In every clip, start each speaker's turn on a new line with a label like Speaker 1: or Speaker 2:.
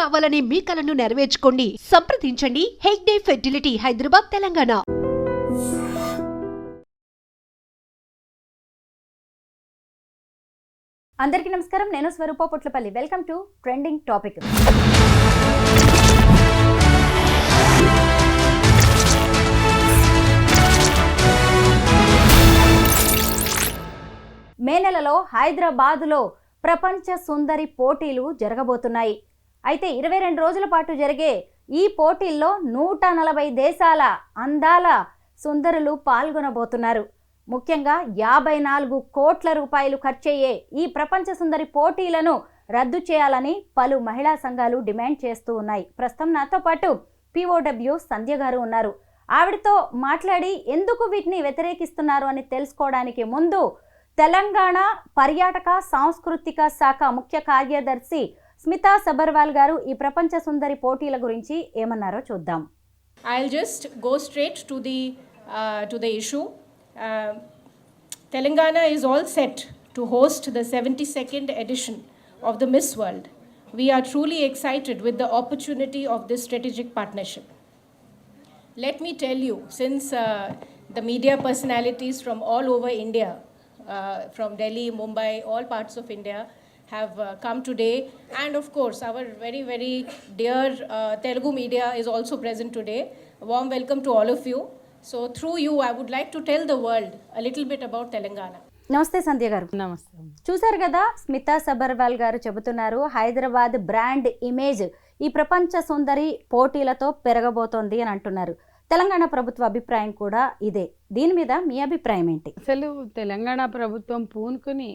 Speaker 1: కావాలనే మీ కలను నెరవేర్చుకోండి. సంప్రదించండి హెగ్డే ఫెర్టిలిటీ, హైదరాబాద్, తెలంగాణ.
Speaker 2: అందరికీ నమస్కారం. నేను Swaroopa Potlapalli. Welcome to trending topic. May నెలలో హైదరాబాదులో ప్రపంచ సుందరి పోటీలు జరగబోతున్నాయి. అయితే 22 రోజుల పాటు జరిగే ఈ పోటీల్లో 140 దేశాల అందాల సుందరులు పాల్గొనబోతున్నారు. ముఖ్యంగా 54 కోట్ల రూపాయలు ఖర్చయ్యే ఈ ప్రపంచ సుందరి పోటీలను రద్దు చేయాలని పలు మహిళా సంఘాలు డిమాండ్ చేస్తూ ఉన్నాయి. ప్రస్తుతం నాతో పాటు POW సంధ్య గారు ఉన్నారు. ఆవిడతో మాట్లాడి ఎందుకు వీటిని వ్యతిరేకిస్తున్నారు అని తెలుసుకోవడానికి ముందు తెలంగాణ పర్యాటక సాంస్కృతిక శాఖ ముఖ్య కార్యదర్శి స్మితా సబర్వాల్ గారు ఈ ప్రపంచ సుందరి పోటీల గురించి ఏమన్నారో చూద్దాం.
Speaker 3: I'll just go straight to the issue. Telangana is all set to host the 72nd edition of the Miss World. We are truly excited with the opportunity of this strategic partnership. Let me tell you, since the media personalities from all over India, from Delhi, Mumbai, all parts of India have come today, and of course our very, very dear Telugu media is also present today. A warm welcome to all of you. So through you I would like to tell the world a little bit about Telangana.
Speaker 2: నమస్తే సంధ్య గారు.
Speaker 4: నమస్తే.
Speaker 2: చూసారు కదా, స్మితా సబర్వాల్ గారు చెబుతున్నారు Hyderabad brand image ఈ ప్రపంచ సుందరి పోటీలతో పెరగబోతోంది అని అంటున్నారు. తెలంగాణ ప్రభుత్వ అభిప్రాయం కూడా ఇదే. దీని మీద మీ అభిప్రాయం ఏంటి?
Speaker 4: అసలు తెలంగాణ ప్రభుత్వం పూనుకుని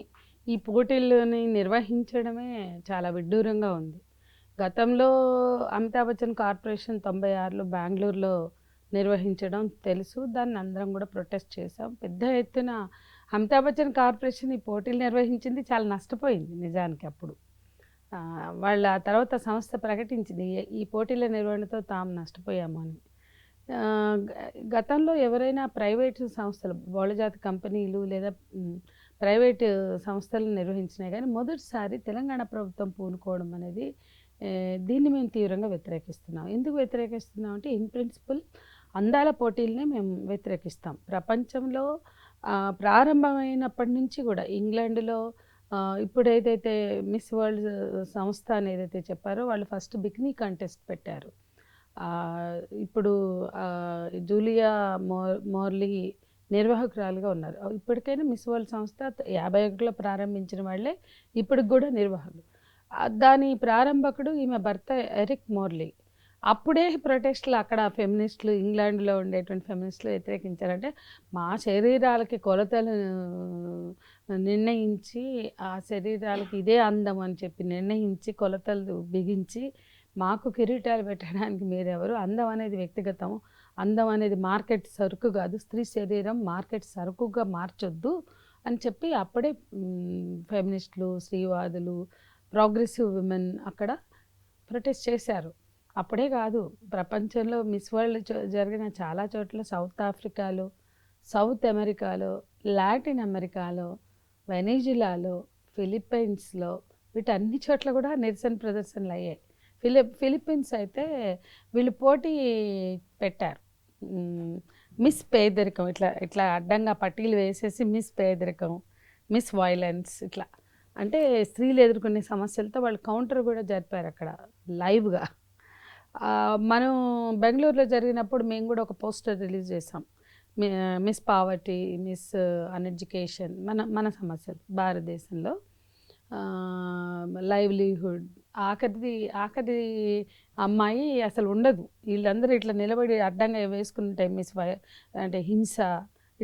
Speaker 4: ఈ పోటీలని నిర్వహించడమే చాలా విడ్డూరంగా ఉంది. గతంలో అమితాబ్ బచ్చన్ కార్పొరేషన్ 96లో బెంగళూరులో నిర్వహించడం తెలుసు. దాన్ని అందరం కూడా ప్రొటెస్ట్ చేసాం. పెద్ద ఎత్తున అమితాబ్ బచ్చన్ కార్పొరేషన్ ఈ పోటీలు నిర్వహించింది, చాలా నష్టపోయింది నిజానికి. అప్పుడు వాళ్ళ తర్వాత సంస్థ ప్రకటించింది ఈ పోటీల నిర్వహణతో తాము నష్టపోయాము అని. గతంలో ఎవరైనా ప్రైవేటు సంస్థలు, బహుళజాతి కంపెనీలు లేదా ప్రైవేటు సంస్థలను నిర్వహించినాయి, కానీ మొదటిసారి తెలంగాణ ప్రభుత్వం పూనుకోవడం అనేది దీన్ని మేము తీవ్రంగా వ్యతిరేకిస్తున్నాం. ఎందుకు వ్యతిరేకిస్తున్నాం అంటే, ఇన్ ప్రిన్సిపల్ అందాల పోటీలనే మేము వ్యతిరేకిస్తాం. ప్రపంచంలో ప్రారంభమైనప్పటి నుంచి కూడా ఇంగ్లాండ్లో ఇప్పుడు ఏదైతే మిస్ వరల్డ్ సంస్థ అని ఏదైతే చెప్పారో వాళ్ళు ఫస్ట్ బికినీ కంటెస్ట్ పెట్టారు. ఇప్పుడు జూలియా మోర్లీ నిర్వాహకురాలుగా ఉన్నారు. ఇప్పటికైనా మిస్ వరల్డ్ సంస్థ 51లో ప్రారంభించిన వాళ్ళే ఇప్పటికి కూడా నిర్వాహకులు. దాని ప్రారంభకుడు ఈమె భర్త ఎరిక్ మోర్లీ. అప్పుడే ప్రొటెస్ట్లు అక్కడ ఫెమినిస్టులు, ఇంగ్లాండ్లో ఉండేటువంటి ఫెమినిస్టులు వ్యతిరేకించారంటే, మా శరీరాలకి కొలతలు నిర్ణయించి ఆ శరీరాలకి ఇదే అందం అని చెప్పి నిర్ణయించి కొలతలు బిగించి మాకు కిరీటాలు పెట్టడానికి మీరెవరు? అందం అనేది వ్యక్తిగతం, అందం అనేది మార్కెట్ సరుకు కాదు, స్త్రీ శరీరం మార్కెట్ సరుకుగా మార్చొద్దు అని చెప్పి అప్పుడే ఫెమినిస్టులు, స్త్రీవాదులు, ప్రోగ్రెసివ్ విమెన్ అక్కడ ప్రొటెస్ట్ చేశారు. అప్పుడే కాదు, ప్రపంచంలో మిస్ వరల్డ్ జరిగిన చాలా చోట్ల, సౌత్ ఆఫ్రికాలో, సౌత్ అమెరికాలో, లాటిన్ అమెరికాలో, వెనిజులాలో, ఫిలిప్పైన్స్లో, వీటన్ని చోట్ల కూడా నిరసన ప్రదర్శనలు అయ్యాయి. ఫిలిప్పీన్స్ అయితే వీళ్ళు పోటీ పెట్టారు. మిస్ పేదరికం, ఇట్లా అడ్డంగా పట్టీలు వేసేసి మిస్ పేదరికం, మిస్ వైలెన్స్, ఇట్లా అంటే స్త్రీలు ఎదుర్కొనే సమస్యలతో వాళ్ళు కౌంటర్ కూడా జరిపారు అక్కడ లైవ్గా. మనం బెంగళూరులో జరిగినప్పుడు మేము కూడా ఒక పోస్టర్ రిలీజ్ చేసాం. మిస్ పావర్టీ, మిస్ అన్ఎడ్యుకేషన్, మన సమస్యలు భారతదేశంలో, లైవ్లీహుడ్, ఆఖరి అమ్మాయి అసలు ఉండదు, వీళ్ళందరూ ఇట్లా నిలబడి అడ్డంగా వేసుకుంటే మిస్ అంటే హింస,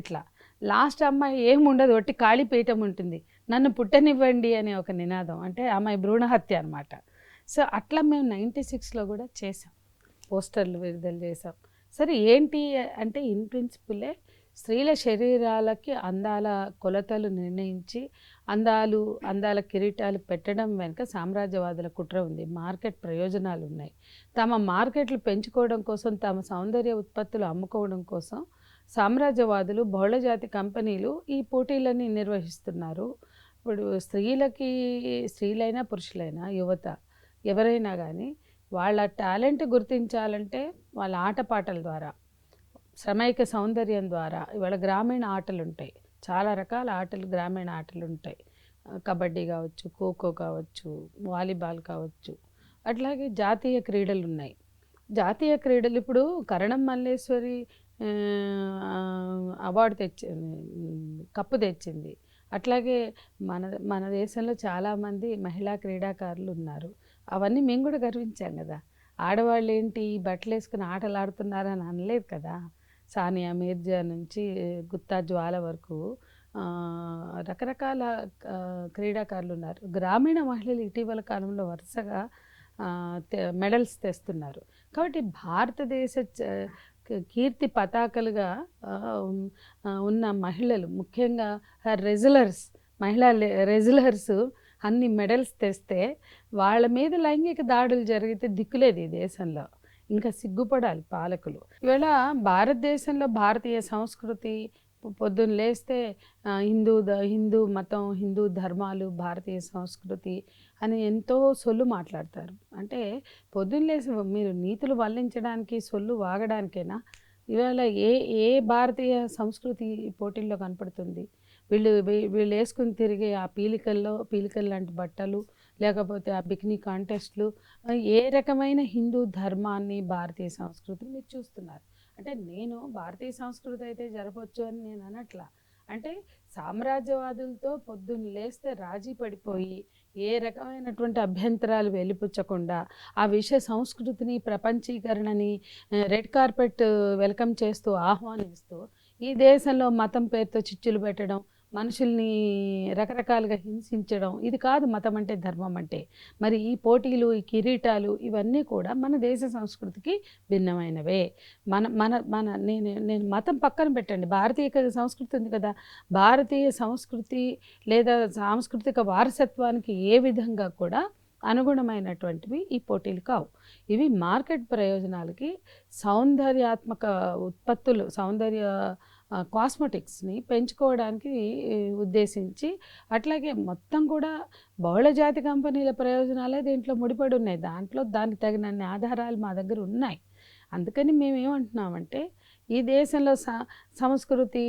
Speaker 4: ఇట్లా లాస్ట్ అమ్మాయి ఏముండదు, ఒట్టి కాళీపీఠం ఉంటుంది, నన్ను పుట్టనివ్వండి అనే ఒక నినాదం, అంటే అమ్మాయి భ్రూణహత్య అనమాట. సో అట్లా మేము 96లో కూడా చేసాం, పోస్టర్లు విడుదల చేసాం. సరే ఏంటి అంటే, ఇన్ ప్రిన్సిపులే స్త్రీల శరీరాలకి అందాల కొలతలు నిర్ణయించి అందాల కిరీటాలు పెట్టడం వెనుక సామ్రాజ్యవాదుల కుట్ర ఉంది, మార్కెట్ ప్రయోజనాలు ఉన్నాయి. తమ మార్కెట్లు పెంచుకోవడం కోసం, తమ సౌందర్య ఉత్పత్తులు అమ్ముకోవడం కోసం సామ్రాజ్యవాదులు, బహుళజాతి కంపెనీలు ఈ పోటీలని నిర్వహిస్తున్నారు. ఇప్పుడు స్త్రీలైనా పురుషులైనా యువత ఎవరైనా కానీ వాళ్ళ టాలెంట్ గుర్తించాలంటే వాళ్ళ ఆటపాటల ద్వారా, శ్రమైక సౌందర్యం ద్వారా. ఇవాళ గ్రామీణ ఆటలు ఉంటాయి, చాలా రకాల ఆటలు, గ్రామీణ ఆటలు ఉంటాయి. కబడ్డీ కావచ్చు, ఖోఖో కావచ్చు, వాలీబాల్ కావచ్చు, అట్లాగే జాతీయ క్రీడలు ఉన్నాయి. జాతీయ క్రీడలు ఇప్పుడు కరణం మల్లేశ్వరి అవార్డు కప్పు తెచ్చింది. అట్లాగే మన మన దేశంలో చాలామంది మహిళా క్రీడాకారులు ఉన్నారు. అవన్నీ మేము కూడా గర్వించాం కదా. ఆడవాళ్ళు ఏంటి బట్టలు వేసుకుని ఆటలు ఆడుతున్నారని అనలేదు కదా. సానియా మీర్జా నుంచి గుత్తా జ్వాల వరకు రకరకాల క్రీడాకారులు ఉన్నారు. గ్రామీణ మహిళలు ఇటీవల కాలంలో వరుసగా మెడల్స్ తెస్తున్నారు. కాబట్టి భారతదేశ కీర్తి పతాకలుగా ఉన్న మహిళలు, ముఖ్యంగా మహిళా రెజ్లర్స్ అన్ని మెడల్స్ తెస్తే వాళ్ళ మీద లైంగిక దాడులు జరిగితే దిక్కులేదు ఈ దేశంలో. ఇంకా సిగ్గుపడాలి పాలకులు. ఇవాళ భారతదేశంలో భారతీయ సంస్కృతి, పొద్దున్న లేస్తే హిందూ మతం, హిందూ ధర్మాలు, భారతీయ సంస్కృతి అని ఎంతో సొల్లు మాట్లాడతారు. అంటే పొద్దున్న లేసి మీరు నీతులు వల్లించడానికి, సొల్లు వాగడానికైనా ఇవాళ ఏ భారతీయ సంస్కృతి పోటీల్లో కనపడుతుంది? వీళ్ళు వేసుకుని తిరిగే ఆ పీలికలు లాంటి బట్టలు, లేకపోతే ఆ బికినీ కాంటెస్ట్లు, ఏ రకమైన హిందూ ధర్మాన్ని, భారతీయ సంస్కృతిని మీరు చూస్తున్నారు? అంటే నేను భారతీయ సంస్కృతి అయితే జరపవచ్చు అని నేను అనట్లా. అంటే సామ్రాజ్యవాదులతో పొద్దున్న లేస్తే రాజీ పడిపోయి ఏ రకమైనటువంటి అభ్యంతరాలు వెలిపుచ్చకుండా ఆ విశ్వ సంస్కృతిని, ప్రపంచీకరణని రెడ్ కార్పెట్ వెల్కమ్ చేస్తూ, ఆహ్వానిస్తూ ఈ దేశంలో మతం పేరుతో చిచ్చులు పెట్టడం, మనుషుల్ని రకరకాలుగా హింసించడం, ఇది కాదు మతం అంటే, ధర్మం అంటే. మరి ఈ పోటీలు, ఈ కిరీటాలు ఇవన్నీ కూడా మన దేశ సంస్కృతికి భిన్నమైనవే. నేను మతం పక్కన పెట్టండి, భారతీయ సంస్కృతి ఉంది కదా, భారతీయ సంస్కృతి లేదా సాంస్కృతిక వారసత్వానికి ఏ విధంగా కూడా అనుగుణమైనటువంటివి ఈ పోటీలు కావు. ఇవి మార్కెట్ ప్రయోజనాలకి, సౌందర్యాత్మక ఉత్పత్తులు, కాస్మెటిక్స్ని పెంచుకోవడానికి ఉద్దేశించి, అట్లాగే మొత్తం కూడా బహుళజాతి కంపెనీల ప్రయోజనాలే దీంట్లో ముడిపడి ఉన్నాయి. దానికి తగినన్ని ఆధారాలు మా దగ్గర ఉన్నాయి. అందుకని మేమేమంటున్నామంటే, ఈ దేశంలో సంస్కృతి,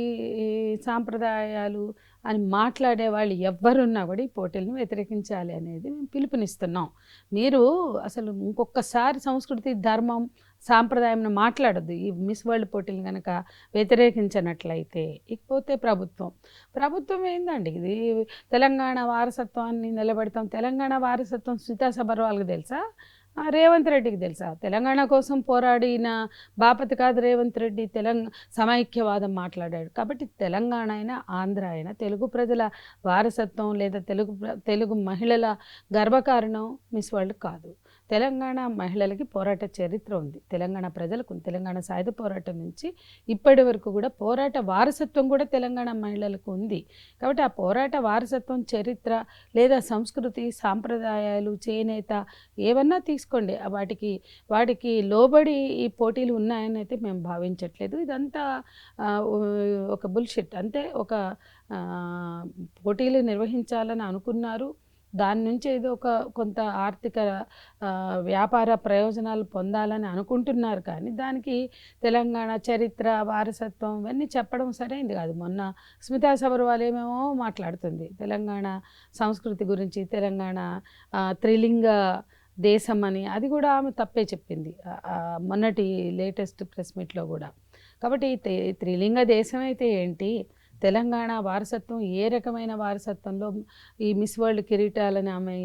Speaker 4: సాంప్రదాయాలు అని మాట్లాడే వాళ్ళు ఎవ్వరున్నా కూడా ఈ పోటీలను వ్యతిరేకించాలి అనేది మేము పిలుపునిస్తున్నాం. మీరు అసలు ఇంకొకసారి సంస్కృతి, ధర్మం, సాంప్రదాయం మాట్లాడద్దు ఈ మిస్ వరల్డ్ పోటీలు కనుక వ్యతిరేకించినట్లయితే. ఇకపోతే ప్రభుత్వం ఏందండి, ఇది తెలంగాణ వారసత్వాన్ని నిలబెడతాం. తెలంగాణ వారసత్వం సీతా సబర్వాల్కి తెలుసా? రేవంత్ రెడ్డికి తెలుసా? తెలంగాణ కోసం పోరాడిన బాపతి కాదు రేవంత్ రెడ్డి. సమైక్యవాదం మాట్లాడాడు. కాబట్టి తెలంగాణ అయినా, ఆంధ్ర అయినా తెలుగు ప్రజల వారసత్వం లేదా తెలుగు మహిళల గర్వకారణం మిస్ వరల్డ్ కాదు. తెలంగాణ మహిళలకి పోరాట చరిత్ర ఉంది, తెలంగాణ ప్రజలకు, తెలంగాణ సాయుధ పోరాటం నుంచి ఇప్పటి వరకు కూడా పోరాట వారసత్వం కూడా తెలంగాణ మహిళలకు ఉంది. కాబట్టి ఆ పోరాట వారసత్వం, చరిత్ర లేదా సంస్కృతి, సాంప్రదాయాలు, చేనేత ఏవన్నా తీసుకోండి, వాటికి లోబడి ఈ పోటీలు ఉన్నాయని అయితే మేము భావించట్లేదు. ఇదంతా ఒక బుల్షిట్. అంతే, ఒక పోటీలు నిర్వహించాలని అనుకున్నారు, దాని నుంచి ఏదో కొంత ఆర్థిక వ్యాపార ప్రయోజనాలు పొందాలని అనుకుంటున్నారు. కానీ దానికి తెలంగాణ చరిత్ర, వారసత్వం ఇవన్నీ చెప్పడం సరైనది కాదు. మొన్న స్మితా సబర్వాల్ ఏమేమో మాట్లాడుతుంది తెలంగాణ సంస్కృతి గురించి, తెలంగాణ త్రిలింగ దేశం అని. అది కూడా ఆమె తప్పే చెప్పింది మొన్నటి లేటెస్ట్ ప్రెస్ మీట్లో కూడా. కాబట్టి త్రిలింగ దేశం అయితే ఏంటి, తెలంగాణ వారసత్వం ఏ రకమైన వారసత్వంలో ఈ మిస్ వరల్డ్ కిరీటాలని ఆమె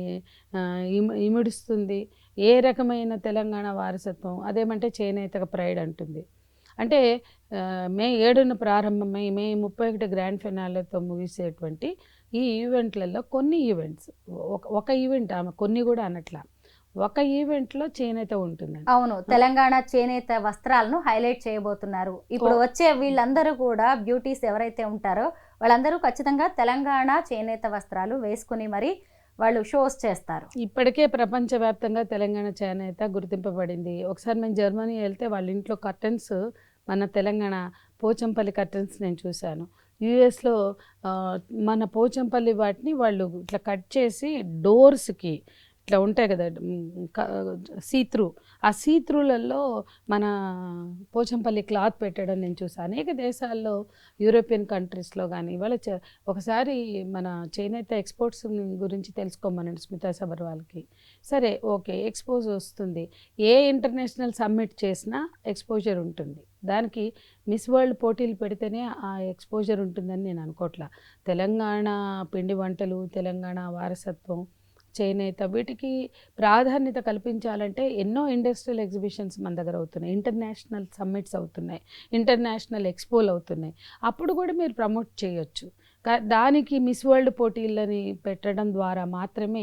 Speaker 4: ఇమిడుస్తుంది, ఏ రకమైన తెలంగాణ వారసత్వం, అదేమంటే చేనేతక ప్రైడ్ అంటుంది. అంటే మే 7న ప్రారంభమై మే 31 గ్రాండ్ ఫినాలేతో ముగిసేటువంటి ఈ ఈవెంట్లలో కొన్ని ఈవెంట్స్, ఒక ఈవెంట్ ఆమె కొన్ని కూడా అనట్లా, ఒక ఈవెంట్లో చేనేత ఉంటుందండి.
Speaker 2: అవును, తెలంగాణ చేనేత వస్త్రాలను హైలైట్ చేయబోతున్నారు. ఇప్పుడు వచ్చే వీళ్ళందరూ కూడా బ్యూటీస్ ఎవరైతే ఉంటారో వాళ్ళందరూ ఖచ్చితంగా తెలంగాణ చేనేత వస్త్రాలు వేసుకుని మరి వాళ్ళు షోస్ చేస్తారు.
Speaker 4: ఇప్పటికే ప్రపంచవ్యాప్తంగా తెలంగాణ చేనేత గుర్తింపబడింది. ఒకసారి మేము జర్మనీ వెళ్తే వాళ్ళ ఇంట్లో కర్టన్స్, మన తెలంగాణ పోచంపల్లి కర్టన్స్ నేను చూశాను. యుఎస్లో మన పోచంపల్లి వాటిని వాళ్ళు ఇట్లా కట్ చేసి డోర్స్కి ఇట్లా ఉంటాయి కదా సీత్రూ, ఆ సీత్రూలలో మన పోచంపల్లి క్లాత్ పెట్టడం నేను చూసాను. అనేక దేశాల్లో యూరోపియన్ కంట్రీస్లో కానీ ఇవాళ ఒకసారి మన చేనేత ఎక్స్పోర్ట్స్ గురించి తెలుసుకోమనండి స్మితా సబర్వాల్కి. సరే ఓకే, ఎక్స్పోజ్ వస్తుంది, ఏ ఇంటర్నేషనల్ సమ్మిట్ చేసినా ఎక్స్పోజర్ ఉంటుంది. దానికి మిస్ వరల్డ్ పోటీలు పెడితేనే ఆ ఎక్స్పోజర్ ఉంటుందని నేను అనుకోవట్లా. తెలంగాణ పిండి వంటలు, తెలంగాణ వారసత్వం, చేనేత వీటికి ప్రాధాన్యత కల్పించాలంటే ఎన్నో ఇండస్ట్రియల్ ఎగ్జిబిషన్స్ మన దగ్గర అవుతున్నాయి, ఇంటర్నేషనల్ సమ్మిట్స్ అవుతున్నాయి, ఇంటర్నేషనల్ ఎక్స్పోలు అవుతున్నాయి. అప్పుడు కూడా మీరు ప్రమోట్ చేయొచ్చు. దానికి మిస్ వరల్డ్ పోటీలని పెట్టడం ద్వారా మాత్రమే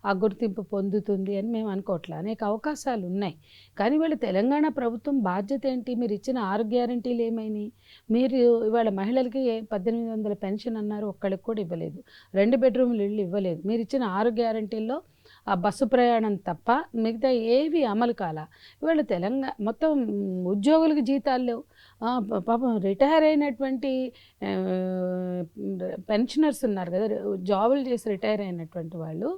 Speaker 4: ఆ గుర్తింపు పొందుతుంది అని మేము అనుకోవట్లే. అనేక అవకాశాలు ఉన్నాయి. కానీ వీళ్ళు తెలంగాణ ప్రభుత్వం బాధ్యత ఏంటి? మీరు ఇచ్చిన 6 గ్యారంటీలు ఏమైనాయి? మీరు ఇవాళ మహిళలకి 1800 పెన్షన్ అన్నారు, ఒక్కడికి కూడా ఇవ్వలేదు. 2 బెడ్రూమ్లు ఇళ్ళు ఇవ్వలేదు. మీరు ఇచ్చిన 6 గ్యారంటీల్లో ఆ బస్సు ప్రయాణం తప్ప మిగతా ఏవి అమలు కాల. ఇవాళ తెలంగాణ మొత్తం ఉద్యోగులకు జీతాలు లేవు. పాపం రిటైర్ అయినటువంటి పెన్షనర్స్ ఉన్నారు కదా, జాబులు చేసి రిటైర్ అయినటువంటి వాళ్ళు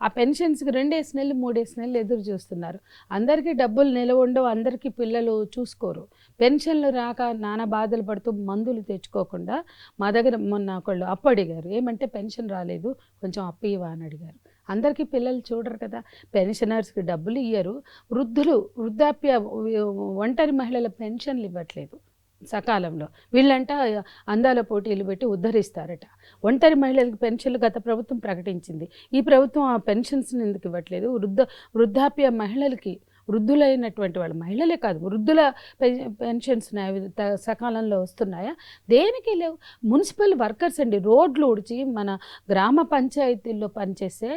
Speaker 4: ఆ పెన్షన్స్కి 2 నెలలు 3 నెలలు ఎదురు చూస్తున్నారు. అందరికీ డబ్బులు నిలవ ఉండవు, అందరికీ పిల్లలు చూసుకోరు. పెన్షన్లు రాక నానా బాధలు పడుతూ మందులు తెచ్చుకోకుండా మా దగ్గర మొన్న ఒకళ్ళు అప్పు అడిగారు. ఏమంటే పెన్షన్ రాలేదు, కొంచెం అప్పు ఇవ్వ అని అడిగారు. అందరికీ పిల్లలు చూడరు కదా, పెన్షనర్స్కి డబ్బులు ఇయ్యరు. వృద్ధాప్య ఒంటరి మహిళల పెన్షన్లు ఇవ్వట్లేదు సకాలంలో. వీళ్ళంట అందాల పోటీలు పెట్టి ఉద్ధరిస్తారట. ఒంటరి మహిళలకు పెన్షన్లు గత ప్రభుత్వం ప్రకటించింది, ఈ ప్రభుత్వం ఆ పెన్షన్స్ని ఎందుకు ఇవ్వట్లేదు? వృద్ధాప్య మహిళలకి, వృద్ధులైనటువంటి వాళ్ళు, మహిళలే కాదు వృద్ధుల పెన్షన్స్ సకాలంలో వస్తున్నాయా? దేనికి లేవు. మున్సిపల్ వర్కర్స్ అండి, రోడ్లు ఊడ్చి మన గ్రామ పంచాయతీల్లో పనిచేసే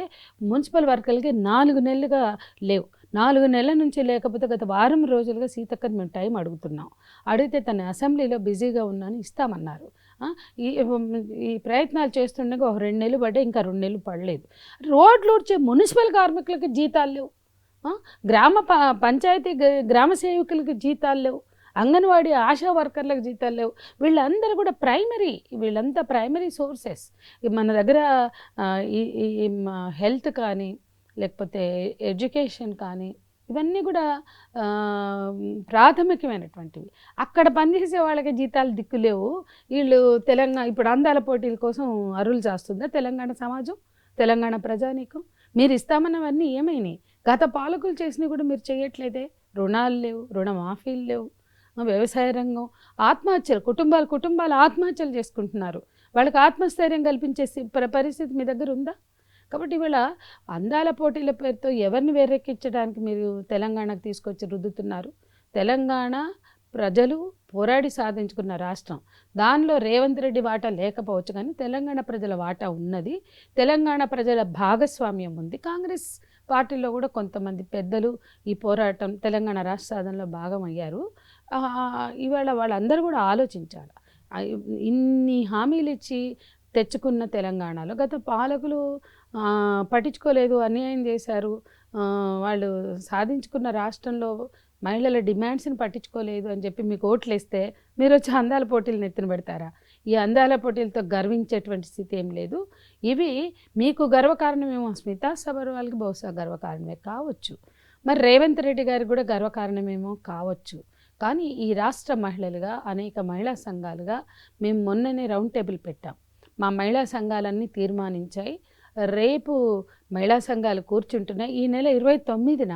Speaker 4: మున్సిపల్ వర్కర్లకి 4 నెలలుగా లేవు. 4 నెలల నుంచి లేకపోతే గత వారం రోజులుగా సీతక్కని మేము టైం అడుగుతున్నాం. అడిగితే తన అసెంబ్లీలో బిజీగా ఉన్నాను, ఇస్తామన్నారు. ఈ ప్రయత్నాలు చేస్తుండగా ఒక 2 నెలలు పడ్డాయి, ఇంకా 2 నెలలు పడలేదు. రోడ్లు ఊడ్చే మున్సిపల్ కార్మికులకి జీతాలు లేవు, పంచాయతీ గ్రామ సేవకులకి జీతాలు లేవు, అంగన్వాడీ ఆశా వర్కర్లకు జీతాలు లేవు. వీళ్ళందరూ కూడా వీళ్ళంతా ప్రైమరీ సోర్సెస్. మన దగ్గర ఈ హెల్త్ కానీ లేకపోతే ఎడ్యుకేషన్ కానీ ఇవన్నీ కూడా ప్రాథమికమైనటువంటివి. అక్కడ పనిచేసే వాళ్ళకి జీతాలు దిక్కులేవు. వీళ్ళు ఇప్పుడు అందాల పోటీల కోసం అరులు చేస్తుందా తెలంగాణ సమాజం, తెలంగాణ ప్రజానీకం? మీరు ఇస్తామన్నవన్నీ ఏమైనాయి? గత పాలకులు చేసినవి కూడా మీరు చేయట్లేదే. రుణాలు లేవు, రుణమాఫీలు లేవు, వ్యవసాయ రంగం, ఆత్మహత్యలు, కుటుంబాలు ఆత్మహత్యలు చేసుకుంటున్నారు. వాళ్ళకి ఆత్మస్థైర్యం కల్పించే పరిస్థితి మీ దగ్గర ఉందా? కాబట్టి ఇవాళ అందాల పోటీల పేరుతో ఎవరిని వేరెక్కించడానికి మీరు తెలంగాణకు తీసుకొచ్చి రుద్దుతున్నారు? తెలంగాణ ప్రజలు పోరాడి సాధించుకున్న రాష్ట్రం. దానిలో రేవంత్ రెడ్డి వాటా లేకపోవచ్చు, కానీ తెలంగాణ ప్రజల వాటా ఉన్నది. తెలంగాణ ప్రజల భాగస్వామ్యం ఉంది. కాంగ్రెస్ పార్టీలో కూడా కొంతమంది పెద్దలు ఈ పోరాటం తెలంగాణ రాష్ట్ర సాధనలో భాగమయ్యారు. ఇవాళ వాళ్ళందరూ కూడా ఆలోచించాలి. ఇన్ని హామీలు ఇచ్చి తెచ్చుకున్న తెలంగాణలో గత పాలకులు పట్టించుకోలేదు, అన్యాయం చేశారు. వాళ్ళు సాధించుకున్న రాష్ట్రంలో మహిళల డిమాండ్స్ని పట్టించుకోలేదు అని చెప్పి మీకు ఓట్లు వేస్తే మీరు వచ్చి అందాల పోటీలు నెత్తిన పెడతారా? ఈ అందాల పోటీలతో గర్వించేటువంటి స్థితి ఏం లేదు. ఇవి మీకు గర్వకారణమేమో, స్మితా సబర్వాల్కి బహుశా గర్వకారణమే కావచ్చు, మరి రేవంత్ రెడ్డి గారికి కూడా గర్వకారణమేమో కావచ్చు. కానీ ఈ రాష్ట్ర మహిళలుగా, అనేక మహిళా సంఘాలుగా మేము మొన్ననే రౌండ్ టేబుల్ పెట్టాం. మా మహిళా సంఘాలన్నీ తీర్మానించాయి. రేపు మహిళా సంఘాలు కూర్చుంటున్నాయి. ఈ నెల 29న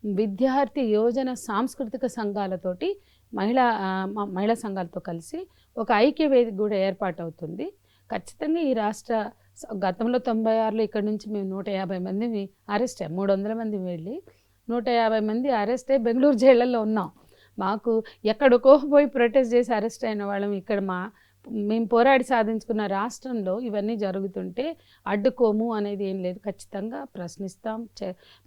Speaker 4: విద్యార్థి యోజన సాంస్కృతిక సంఘాలతోటి మహిళా సంఘాలతో కలిసి ఒక ఐక్య వేదిక కూడా ఏర్పాటు అవుతుంది. ఖచ్చితంగా ఈ రాష్ట్ర గతంలో 96లో ఇక్కడ నుంచి మేము 150 మందిని అరెస్ట్ అయ్యాం. 300 మంది వెళ్ళి 150 మంది అరెస్ట్ అయ్యి బెంగళూరు జైళ్ళల్లో ఉన్నాం. మాకు ఎక్కడికో పోయి ప్రొటెస్ట్ చేసి అరెస్ట్ అయిన వాళ్ళం ఇక్కడ మేము పోరాడి సాధించుకున్న రాష్ట్రంలో ఇవన్నీ జరుగుతుంటే అడ్డుకోము అనేది ఏం లేదు. ఖచ్చితంగా ప్రశ్నిస్తాం.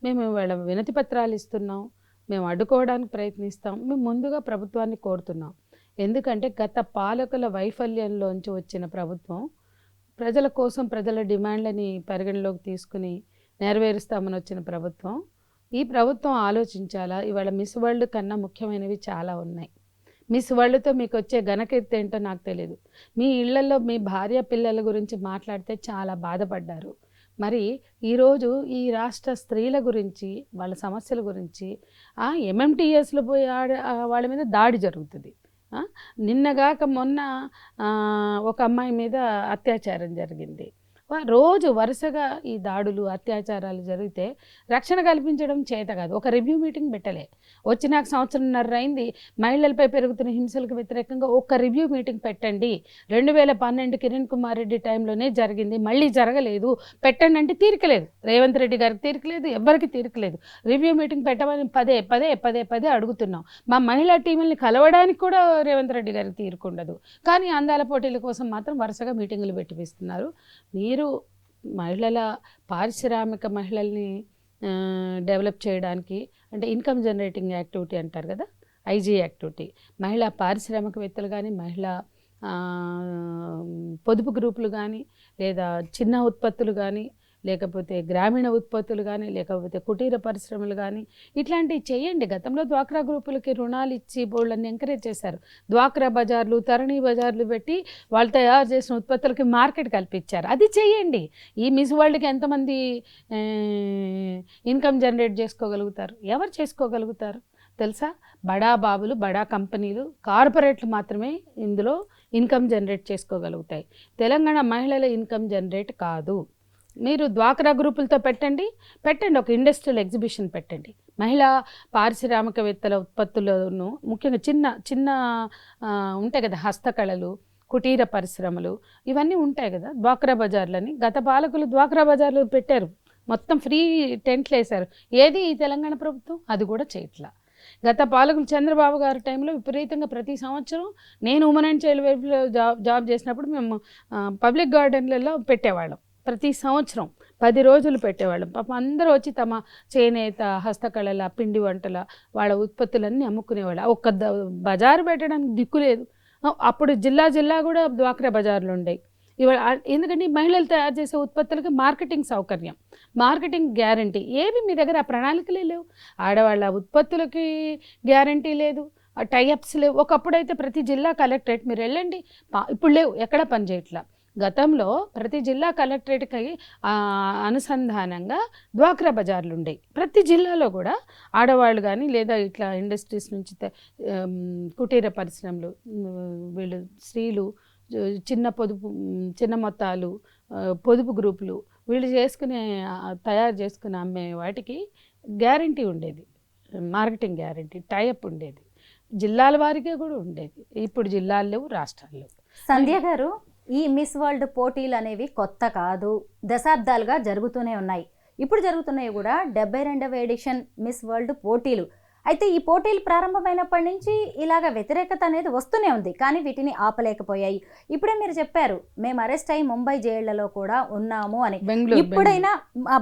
Speaker 4: మేము వాళ్ళ వినతి పత్రాలు ఇస్తున్నాం, మేము అడ్డుకోవడానికి ప్రయత్నిస్తాం. మేము ముందుగా ప్రభుత్వాన్ని కోరుతున్నాం. ఎందుకంటే గత పాలకుల వైఫల్యంలోంచి వచ్చిన ప్రభుత్వం ప్రజల కోసం, ప్రజల డిమాండ్లని పరిగణలోకి తీసుకుని నెరవేరుస్తామని వచ్చిన ప్రభుత్వం. ఈ ప్రభుత్వం ఆలోచించాలా. ఇవాళ మిస్ వరల్డ్ కన్నా ముఖ్యమైనవి చాలా ఉన్నాయి. మిస్ వరల్డ్తో మీకు వచ్చే ఘనకీర్తి ఏంటో నాకు తెలియదు. మీ ఇళ్లలో మీ భార్య పిల్లల గురించి మాట్లాడితే చాలా బాధపడ్డారు. మరి ఈరోజు ఈ రాష్ట్ర స్త్రీల గురించి వాళ్ళ సమస్యల గురించి ఎంఎంటీఎస్లో పోయి వాళ్ళ మీద దాడి జరుగుతుంది. నిన్నగాక మొన్న ఒక అమ్మాయి మీద అత్యాచారం జరిగింది. రోజు వరుసగా ఈ దాడులు అత్యాచారాలు జరిగితే రక్షణ కల్పించడం చేత కాదు. ఒక రివ్యూ మీటింగ్ పెట్టలే. వచ్చి నాకు సంవత్సరంన్నర అయింది. మహిళలపై పెరుగుతున్న హింసలకు వ్యతిరేకంగా ఒక రివ్యూ మీటింగ్ పెట్టండి. 2012 కిరణ్ కుమార్ రెడ్డి టైంలోనే జరిగింది, మళ్ళీ జరగలేదు, పెట్టండి అంటే తీరికలేదు. రేవంత్ రెడ్డి గారికి తీరికలేదు, ఎవరికి తీరికలేదు. రివ్యూ మీటింగ్ పెట్టమని పదే పదే పదే పదే అడుగుతున్నాం. మా మహిళా టీముల్ని కలవడానికి కూడా రేవంత్ రెడ్డి గారికి తీరుకుండదు. కానీ అందాల పోటీల కోసం మాత్రం వరుసగా మీటింగులు పెట్టిపిస్తున్నారు. మీరు మహిళల పారిశ్రామిక మహిళల్ని డెవలప్ చేయడానికి, అంటే ఇన్కమ్ జనరేటింగ్ యాక్టివిటీ అంటారు కదా, ఐజీ యాక్టివిటీ, మహిళా పారిశ్రామికవేత్తలు కానీ, మహిళా పొదుపు గ్రూపులు కానీ, లేదా చిన్న ఉత్పత్తులు కానీ, లేకపోతే గ్రామీణ ఉత్పత్తులు కానీ, లేకపోతే కుటీర పరిశ్రమలు కానీ, ఇట్లాంటివి చేయండి. గతంలో డ్వాక్రా గ్రూపులకి రుణాలు ఇచ్చి బోళ్ళని ఎంకరేజ్ చేశారు. డ్వాక్రా బజార్లు, తరణి బజార్లు పెట్టి వాళ్ళు తయారు చేసిన ఉత్పత్తులకి మార్కెట్ కల్పించారు. అది చేయండి. ఈ మిస్ వరల్డ్కి ఎంతమంది ఇన్కమ్ జనరేట్ చేసుకోగలుగుతారు? ఎవరు చేసుకోగలుగుతారు తెలుసా? బడా బాబులు, బడా కంపెనీలు, కార్పొరేట్లు మాత్రమే ఇందులో ఇన్కమ్ జనరేట్ చేసుకోగలుగుతాయి. తెలంగాణ మహిళల ఇన్కమ్ జనరేట్ కాదు. మీరు డ్వాక్రా గ్రూపులతో పెట్టండి, ఒక ఇండస్ట్రియల్ ఎగ్జిబిషన్ పెట్టండి. మహిళా పారిశ్రామికవేత్తల ఉత్పత్తులను, ముఖ్యంగా చిన్న చిన్న ఉంటాయి కదా, హస్తకళలు, కుటీర పరిశ్రమలు, ఇవన్నీ ఉంటాయి కదా, డ్వాక్రా బజార్లని. గత పాలకులు డ్వాక్రా బజార్లు పెట్టారు, మొత్తం ఫ్రీ టెంట్లు వేశారు. ఏది ఈ తెలంగాణ ప్రభుత్వం అది కూడా చేయట్లా. గత పాలకులు చంద్రబాబు గారి టైంలో విపరీతంగా ప్రతి సంవత్సరం, నేను ఉమెన్ అండ్ చైల్డ్ వెల్ఫేర్లో జాబ్ చేసినప్పుడు మేము పబ్లిక్ గార్డెన్లలో పెట్టేవాళ్ళం. ప్రతి సంవత్సరం 10 రోజులు పెట్టేవాళ్ళం. పాపం అందరూ వచ్చి తమ చేనేత, హస్తకళల, పిండి వంటల వాళ్ళ ఉత్పత్తులన్నీ అమ్ముకునేవాళ్ళు. ఒక్క బజారు పెట్టడానికి దిక్కు లేదు. అప్పుడు జిల్లా కూడా డ్వాక్రా బజార్లు ఉండేవి. ఇవాళ ఎందుకంటే మహిళలు తయారు చేసే ఉత్పత్తులకి మార్కెటింగ్ సౌకర్యం, మార్కెటింగ్ గ్యారంటీ ఏవి మీ దగ్గర ఆ ప్రణాళికలే లేవు. ఆడవాళ్ళ ఉత్పత్తులకి గ్యారంటీ లేదు, టైఅప్స్ లేవు. ఒకప్పుడైతే ప్రతి జిల్లా కలెక్టరేట్ మీరు వెళ్ళండి, ఇప్పుడు లేవు, ఎక్కడ పనిచేయట్లా. గతంలో ప్రతి జిల్లా కలెక్టరేట్కి అనుసంధానంగా డ్వాక్రా బజార్లు ఉండేవి. ప్రతి జిల్లాలో కూడా ఆడవాళ్ళు కానీ, లేదా ఇట్లా ఇండస్ట్రీస్ నుంచి కుటీర పరిశ్రమలు, వీళ్ళు స్త్రీలు, చిన్న మొత్తాలు, పొదుపు గ్రూపులు, వీళ్ళు తయారు చేసుకుని అమ్మే వాటికి గ్యారంటీ ఉండేది, మార్కెటింగ్ గ్యారంటీ, టైఅప్ ఉండేది. జిల్లాల వారికే కూడా ఉండేది. ఇప్పుడు జిల్లాలు లేవు, రాష్ట్రాలు లేవు.
Speaker 2: సంధ్య గారు, ఈ మిస్ వరల్డ్ పోటీలు అనేవి కొత్త కాదు, దశాబ్దాలుగా జరుగుతూనే ఉన్నాయి. ఇప్పుడు జరుగుతున్నాయి కూడా 72వ ఎడిషన్ మిస్ వరల్డ్ పోటీలు. అయితే ఈ పోటీలు ప్రారంభమైనప్పటి నుంచి ఇలాగ వ్యతిరేకత అనేది వస్తూనే ఉంది, కానీ వీటిని ఆపలేకపోయాయి. ఇప్పుడే మీరు చెప్పారు, మేము అరెస్ట్ అయ్యి ముంబై జైళ్లలో కూడా ఉన్నాము అని. ఇప్పుడైనా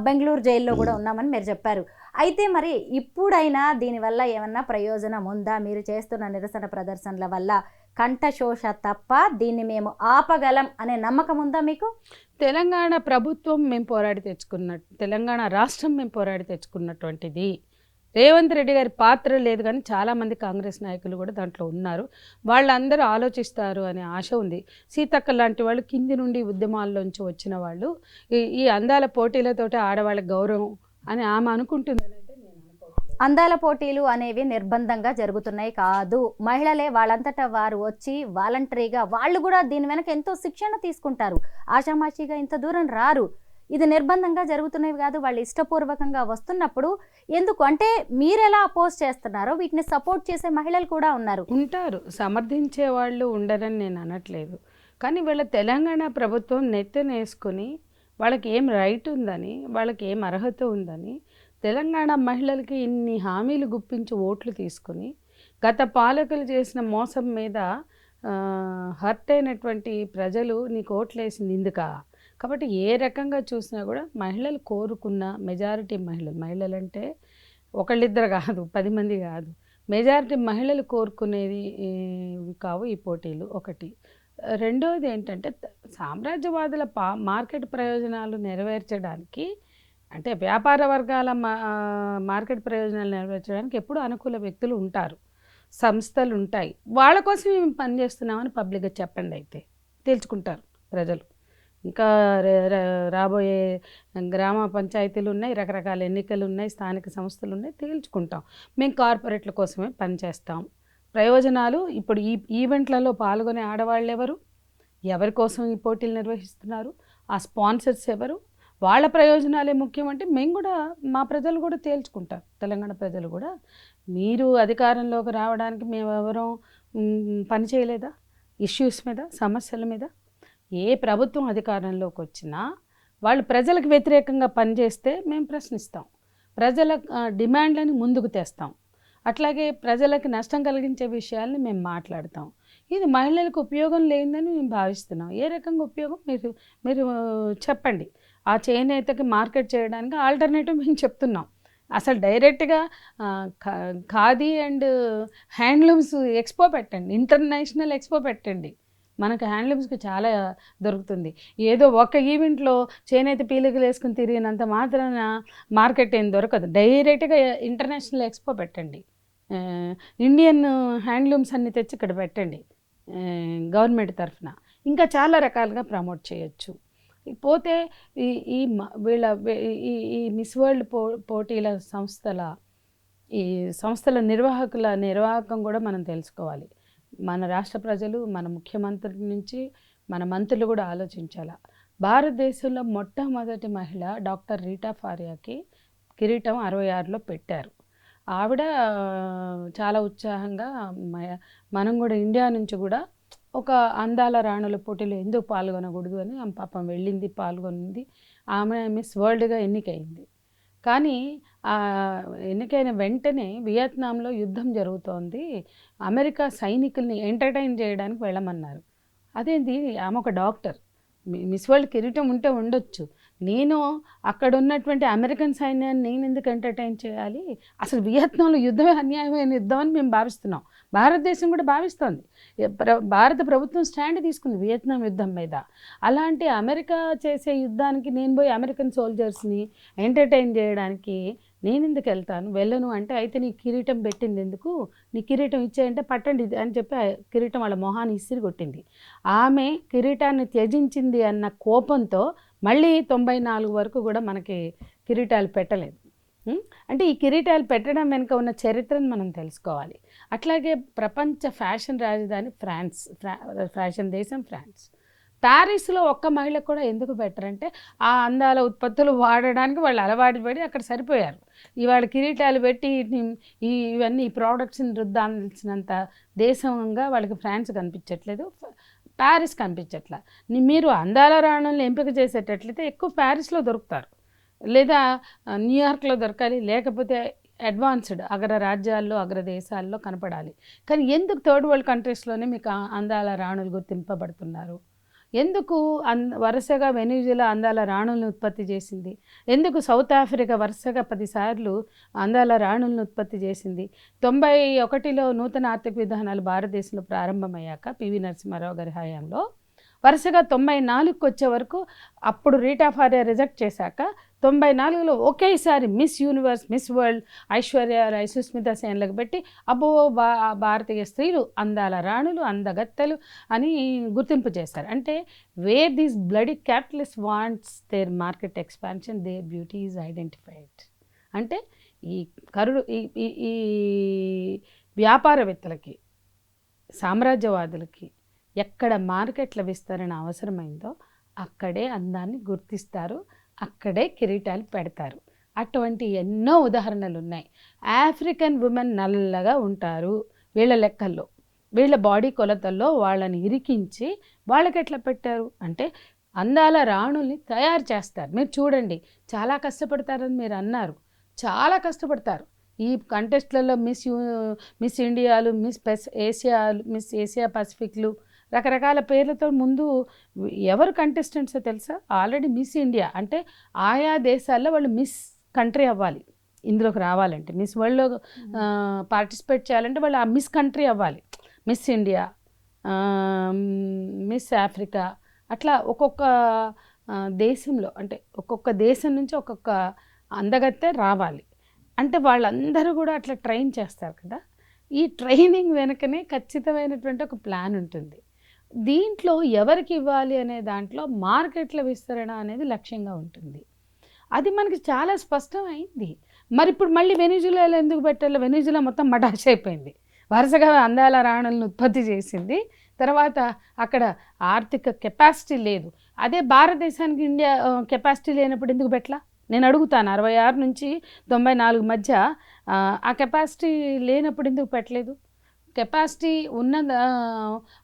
Speaker 2: బెంగళూరు జైల్లో కూడా ఉన్నామని మీరు చెప్పారు. అయితే మరి ఇప్పుడైనా దీనివల్ల ఏమన్నా ప్రయోజనం ఉందా? మీరు చేస్తున్న నిరసన ప్రదర్శనల వల్ల కంఠశోష తప్ప దీన్ని మేము ఆపగలం అనే నమ్మకం ఉందా మీకు?
Speaker 4: తెలంగాణ ప్రభుత్వం మేము పోరాడి తెచ్చుకున్నట్టు, తెలంగాణ రాష్ట్రం మేము పోరాడి తెచ్చుకున్నటువంటిది. రేవంత్ రెడ్డి గారి పాత్ర లేదు, కానీ చాలామంది కాంగ్రెస్ నాయకులు కూడా దాంట్లో ఉన్నారు. వాళ్ళందరూ ఆలోచిస్తారు అనే ఆశ ఉంది. సీతక్క లాంటి వాళ్ళు కింది నుండి ఉద్యమాల్లోంచి వచ్చిన వాళ్ళు ఈ అందాల పోటీలతోటి ఆడవాళ్ళ గౌరవం అని ఆమె అనుకుంటుందని అయితే నేను అనుకోవట్లేదు.
Speaker 2: అందాల పోటీలు అనేవి నిర్బంధంగా జరుగుతున్నాయి కాదు, మహిళలే వాళ్ళంతటా వారు వచ్చి వాలంటరీగా వాళ్ళు కూడా దీని వెనక ఎంతో శిక్షణ తీసుకుంటారు. ఆషామాషిగా ఇంత దూరం రారు. ఇది నిర్బంధంగా జరుగుతున్నవి కాదు, వాళ్ళు ఇష్టపూర్వకంగా వస్తున్నప్పుడు ఎందుకు అంటే మీరు ఎలా అపోజ్ చేస్తున్నారో వీటిని సపోర్ట్ చేసే మహిళలు కూడా ఉంటారు.
Speaker 4: సమర్థించే వాళ్ళు ఉండరని నేను అనట్లేదు. కానీ వీళ్ళ తెలంగాణ ప్రభుత్వం నెత్తనేసుకొని వాళ్ళకి ఏం రైట్ ఉందని, వాళ్ళకి ఏం అర్హత ఉందని, తెలంగాణ మహిళలకి ఇన్ని హామీలు గుప్పించి ఓట్లు తీసుకొని గత పాలకులు చేసిన మోసం మీద హర్ట్ అయినటువంటి ప్రజలు నీకు ఓట్లు వేసింది ఇందుకా? కాబట్టి ఏ రకంగా చూసినా కూడా మహిళలు కోరుకున్న మెజారిటీ మహిళలు అంటే ఒకళ్ళిద్దరు కాదు, 10 మంది కాదు, మెజారిటీ మహిళలు కోరుకునేది కావు ఈ పోటీలు. ఒకటి. రెండోది ఏంటంటే సామ్రాజ్యవాదుల మార్కెట్ ప్రయోజనాలు నెరవేర్చడానికి, అంటే వ్యాపార వర్గాల మార్కెట్ ప్రయోజనాలు నెరవేర్చడానికి ఎప్పుడు అనుకూల వ్యక్తులు ఉంటారు, సంస్థలు ఉంటాయి. వాళ్ళ కోసం మేము పనిచేస్తున్నామని పబ్లిక్గా చెప్పండి, అయితే తేల్చుకుంటారు ప్రజలు. ఇంకా రాబోయే గ్రామ పంచాయతీలు ఉన్నాయి, రకరకాల ఎన్నికలు ఉన్నాయి, స్థానిక సంస్థలు ఉన్నాయి, తేల్చుకుంటాం. మేము కార్పొరేట్ల కోసమే పనిచేస్తాం. ప్రయోజనాలు ఇప్పుడు ఈ ఈవెంట్లలో పాల్గొనే ఆడవాళ్ళు ఎవరి కోసం ఈ పోటీలు నిర్వహిస్తున్నారు, ఆ స్పాన్సర్స్ ఎవరు, వాళ్ళ ప్రయోజనాలే ముఖ్యం అంటే మేము కూడా, మా ప్రజలు కూడా తేల్చుకుంటారు. తెలంగాణ ప్రజలు కూడా మీరు అధికారంలోకి రావడానికి మేము ఎవరూ పని చేయలేదా ఇష్యూస్ మీద, సమస్యల మీద? ఏ ప్రభుత్వం అధికారంలోకి వచ్చినా వాళ్ళు ప్రజలకు వ్యతిరేకంగా పనిచేస్తే మేము ప్రశ్నిస్తాం, ప్రజల డిమాండ్లని ముందుకు తెస్తాం, అట్లాగే ప్రజలకు నష్టం కలిగించే విషయాల్ని మేము మాట్లాడతాం. ఇది మహిళలకు ఉపయోగం లేదని మేము భావిస్తున్నాం. ఏ రకంగా ఉపయోగం మీరు చెప్పండి. ఆ చేనేతకి మార్కెట్ చేయడానికి ఆల్టర్నేటివ్ మేము చెప్తున్నాం. అసలు డైరెక్ట్గా ఖాదీ అండ్ హ్యాండ్లూమ్స్ ఎక్స్పో పెట్టండి, ఇంటర్నేషనల్ ఎక్స్పో పెట్టండి. మనకు హ్యాండ్లూమ్స్కి చాలా దొరుకుతుంది. ఏదో ఒక ఈవెంట్లో చేనేత పీలికలు వేసుకుని తిరిగినంత మాత్రాన మార్కెట్ ఏం దొరకదు. డైరెక్ట్గా ఇంటర్నేషనల్ ఎక్స్పో పెట్టండి, ఇండియన్ హ్యాండ్లూమ్స్ అన్ని తెచ్చి ఇక్కడ పెట్టండి గవర్నమెంట్ తరఫున. ఇంకా చాలా రకాలుగా ప్రమోట్ చేయొచ్చు. పోతే ఈ మిస్ వరల్డ్ పోటీల సంస్థల నిర్వాహకం కూడా మనం తెలుసుకోవాలి. మన రాష్ట్ర ప్రజలు, మన ముఖ్యమంత్రి నుంచి మన మంత్రులు కూడా ఆలోచించాలి. భారతదేశంలో మొట్టమొదటి మహిళ డాక్టర్ రీటా ఫారియాకి కిరీటం 66లో పెట్టారు. ఆవిడ చాలా ఉత్సాహంగా మనం కూడా ఇండియా నుంచి కూడా ఒక అందాల రాణుల పోటీలో ఎందుకు పాల్గొనకూడదు అని పాపం వెళ్ళింది, పాల్గొనింది. ఆమె మిస్ వరల్డ్గా ఎన్నికైంది. కానీ ఎన్నికైన వెంటనే వియత్నాంలో యుద్ధం జరుగుతోంది, అమెరికా సైనికుల్ని ఎంటర్టైన్ చేయడానికి వెళ్ళమన్నారు. అదేంటి, ఆమె ఒక డాక్టర్, మిస్ వరల్డ్ కిరీటం ఉంటే ఉండొచ్చు, నేను అక్కడ ఉన్నటువంటి అమెరికన్ సైన్యాన్ని నేను ఎందుకు ఎంటర్టైన్ చేయాలి? అసలు వియత్నాంలో యుద్ధమే అన్యాయమైన యుద్ధం అని మేము భావిస్తున్నాం. భారతదేశం కూడా భావిస్తోంది. భారత ప్రభుత్వం స్టాండ్ తీసుకుంది వియత్నాం యుద్ధం మీద. అలాంటి అమెరికా చేసే యుద్ధానికి నేను పోయి అమెరికన్ సోల్జర్స్ని ఎంటర్టైన్ చేయడానికి నేను ఎందుకు వెళ్తాను? వెళ్ళను అంటే, అయితే నీ కిరీటం పెట్టింది ఎందుకు, నీ కిరీటం ఇచ్చేయంటే పట్టండి అని చెప్పి కిరీటం వాళ్ళ మొహాన్ని ఇసిరి కొట్టింది. ఆమె కిరీటాన్ని త్యజించింది అన్న కోపంతో మళ్ళీ 94 వరకు కూడా మనకి కిరీటాలు పెట్టలేదు. అంటే ఈ కిరీటాలు పెట్టడం వెనుక ఉన్న చరిత్రను మనం తెలుసుకోవాలి. అట్లాగే ప్రపంచ ఫ్యాషన్ రాజధాని ఫ్యాషన్ దేశం ఫ్రాన్స్. ప్యారిస్లో ఒక్క మహిళకు కూడా ఎందుకు పెట్టరంటే, ఆ అందాల ఉత్పత్తులు వాడడానికి వాళ్ళు అలవాటు పడి అక్కడ సరిపోయారు. ఇవాళ కిరీటాలు పెట్టి ఇవన్నీ ప్రోడక్ట్స్ని రుద్దాల్సినంత దేశంగా వాళ్ళకి ఫ్రాన్స్ కనిపించట్లేదు, ప్యారిస్ కనిపించట్లా. మీరు అందాల రాణులను ఎంపిక చేసేటట్లయితే ఎక్కువ ప్యారిస్లో దొరుకుతారు, లేదా న్యూయార్క్లో దొరకాలి, లేకపోతే అడ్వాన్స్డ్ అగ్రరాజ్యాల్లో అగ్రదేశాల్లో కనపడాలి. కానీ ఎందుకు థర్డ్ వరల్డ్ కంట్రీస్లోనే మీకు అందాల రాణులు గుర్తింపబడుతున్నారు? ఎందుకు వరుసగా వెనిజులా అందాల రాణులను ఉత్పత్తి చేసింది? ఎందుకు సౌత్ ఆఫ్రికా వరుసగా 10 సార్లు అందాల రాణులను ఉత్పత్తి చేసింది? 91లో నూతన ఆర్థిక విధానాలు భారతదేశంలో ప్రారంభమయ్యాక పివి నరసింహారావు గారి హయాంలో వరుసగా 94కి వచ్చే వరకు, అప్పుడు రీటా ఫారియా రిజెక్ట్ చేశాక 94లో ఒకేసారి miss universe, miss world Aishwarya Rai, Sushmita సేన్లకు పెట్టి అబ్బో భారతీయ స్త్రీలు అందాల రాణులు, అందగత్తెలు అని గుర్తింపు చేశారు. అంటే where these bloody capitalist wants their market expansion, their beauty is identified. అంటే ఈ వ్యాపారవేత్తలకి, సామ్రాజ్యవాదులకి ఎక్కడ మార్కెట్ల విస్తరణ అవసరమైందో అక్కడే అందాన్ని గుర్తిస్తారు, అక్కడే కిరీటాలు పెడతారు. అటువంటి ఎన్నో ఉదాహరణలు ఉన్నాయి. ఆఫ్రికన్ ఉమెన్ నల్లగా ఉంటారు, వీళ్ళ లెక్కల్లో, వీళ్ళ బాడీ కొలతల్లో వాళ్ళని ఇరికించి వాళ్ళకి ఎట్లా పెట్టారు అంటే, అందాల రాణుల్ని తయారు చేస్తారు. మీరు చూడండి, చాలా కష్టపడతారని మీరు అన్నారు, చాలా కష్టపడతారు. ఈ కంటెస్ట్లలో మిస్ ఇండియాలు, మిస్ ఏసియా పసిఫిక్లు, రకరకాల పేర్లతో ముందు ఎవరు కంటెస్టెంట్సో తెలుసా? ఆల్రెడీ మిస్ ఇండియా అంటే ఆయా దేశాల్లో వాళ్ళు మిస్ కంట్రీ అవ్వాలి. ఇందులోకి రావాలంటే, మిస్ వరల్డ్లో పార్టిసిపేట్ చేయాలంటే వాళ్ళు ఆ మిస్ కంట్రీ అవ్వాలి. మిస్ ఇండియా, మిస్ ఆఫ్రికా, అట్లా ఒక్కొక్క దేశంలో, అంటే ఒక్కొక్క దేశం నుంచి ఒక్కొక్క అందగత్తె రావాలి. అంటే వాళ్ళందరూ కూడా అట్లా ట్రైన్ చేస్తారు కదా. ఈ ట్రైనింగ్ వెనుకనే ఖచ్చితమైనటువంటి ఒక ప్లాన్ ఉంటుంది. దీంట్లో ఎవరికి ఇవ్వాలి అనే దాంట్లో మార్కెట్ల విస్తరణ అనేది లక్ష్యంగా ఉంటుంది. అది మనకి చాలా స్పష్టమైంది. మరి ఇప్పుడు మళ్ళీ వెనిజులాలో ఎందుకు పెట్టాలి? వెనిజులా మొత్తం మటాష్ అయిపోయింది, వరుసగా అందాల రాణులను ఉత్పత్తి చేసింది. తర్వాత అక్కడ ఆర్థిక కెపాసిటీ లేదు. అదే భారతదేశానికి ఇండియా కెపాసిటీ లేనప్పుడు ఎందుకు పెట్టలా? నేను అడుగుతాను. 66 నుంచి 94 మధ్య ఆ కెపాసిటీ లేనప్పుడు ఎందుకు పెట్టలేదు? కెపాసిటీ ఉన్న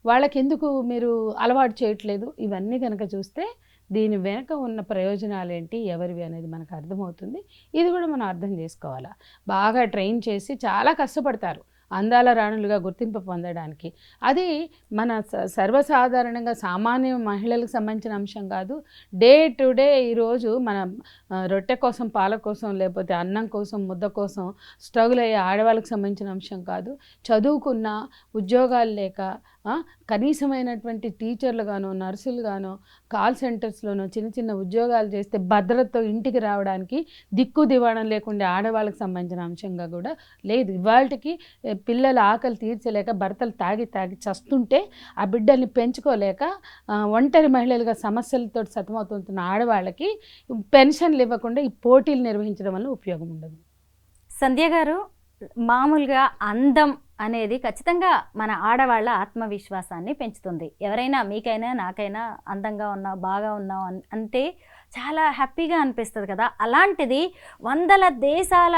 Speaker 4: వాళ్ళకి ఎందుకు మీరు అలవాటు చేయట్లేదు? ఇవన్నీ కనుక చూస్తే దీని వెనుక ఉన్న ప్రయోజనాలు ఏంటి, ఎవరివి అనేది మనకు అర్థమవుతుంది. ఇది కూడా మనం అర్థం చేసుకోవాలా. బాగా ట్రైన్ చేసి చాలా కష్టపడతారు అందాల రాణులుగా గుర్తింపు పొందడానికి. అది మన సర్వసాధారణంగా సామాన్య మహిళలకు సంబంధించిన అంశం కాదు. డే టు డే ఈరోజు మన రొట్టె కోసం, పాల కోసం, లేకపోతే అన్నం కోసం, ముద్ద కోసం స్ట్రగుల్ అయ్యే ఆడవాళ్ళకి సంబంధించిన అంశం కాదు. చదువుకున్న, ఉద్యోగాలు లేక, కనీసమైనటువంటి టీచర్లు గానో, నర్సులు గానో, కాల్ సెంటర్స్లోనో చిన్న చిన్న ఉద్యోగాలు చేస్తే భద్రతతో ఇంటికి రావడానికి దిక్కు దివాణం లేకుండా ఆడవాళ్ళకి సంబంధించిన అంశంగా కూడా లేదు. ఇవాళకి పిల్లల ఆకలి తీర్చలేక, భర్తలు తాగి చస్తుంటే ఆ బిడ్డల్ని పెంచుకోలేక ఒంటరి మహిళలుగా సమస్యలతో సతమవుతున్న ఆడవాళ్ళకి పెన్షన్లు ఇవ్వకుండా ఈ పోటీలు నిర్వహించడం వల్ల ఉపయోగం ఉండదు.
Speaker 2: సంధ్య గారు, మామూలుగా అందం అనేది ఖచ్చితంగా మన ఆడవాళ్ళ ఆత్మవిశ్వాసాన్ని పెంచుతుంది. ఎవరైనా, మీకైనా నాకైనా అందంగా ఉన్నావు, బాగా ఉన్నావు అంటే చాలా హ్యాపీగా అనిపిస్తుంది కదా. అలాంటిది 100 దేశాల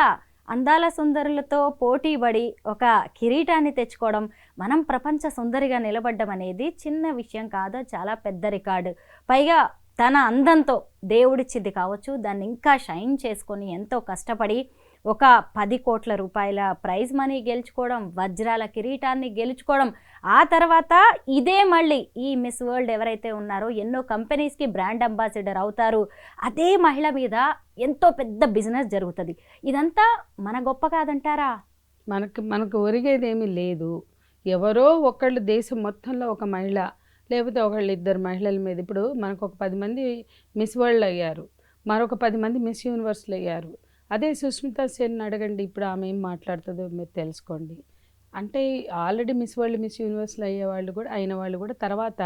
Speaker 2: అందాల సుందరులతో పోటీపడి ఒక కిరీటాన్ని తెచ్చుకోవడం, మనం ప్రపంచ సుందరిగా నిలబడ్డం అనేది చిన్న విషయం కాదు, చాలా పెద్ద రికార్డు. పైగా తన అందంతో దేవుడిచ్చింది కావచ్చు, దాన్ని ఇంకా షైన్ చేసుకొని ఎంతో కష్టపడి ఒక 10 కోట్ల రూపాయల ప్రైజ్ మనీ గెలుచుకోవడం, వజ్రాల కిరీటాన్ని గెలుచుకోవడం, ఆ తర్వాత ఇదే మళ్ళీ ఈ మిస్ వరల్డ్ ఎవరైతే ఉన్నారో ఎన్నో కంపెనీస్కి బ్రాండ్ అంబాసిడర్ అవుతారు. అదే మహిళ మీద ఎంతో పెద్ద బిజినెస్ జరుగుతుంది. ఇదంతా మన గొప్ప కాదంటారా?
Speaker 4: మనకు ఒరిగేదేమీ లేదు. ఎవరో ఒకళ్ళు దేశం మొత్తంలో ఒక మహిళ, లేకపోతే ఒకళ్ళు 2 మహిళల మీద, ఇప్పుడు మనకు ఒక 10 మంది మిస్ వరల్డ్ అయ్యారు, మరొక 10 మంది మిస్ యూనివర్స్లు అయ్యారు. అదే సుష్మితా సేన్ అడగండి, ఇప్పుడు ఆమె ఏం మాట్లాడుతుందో మీరు తెలుసుకోండి. అంటే ఆల్రెడీ మిస్ వరల్డ్, మిస్ యూనివర్స్లు అయిన వాళ్ళు కూడా తర్వాత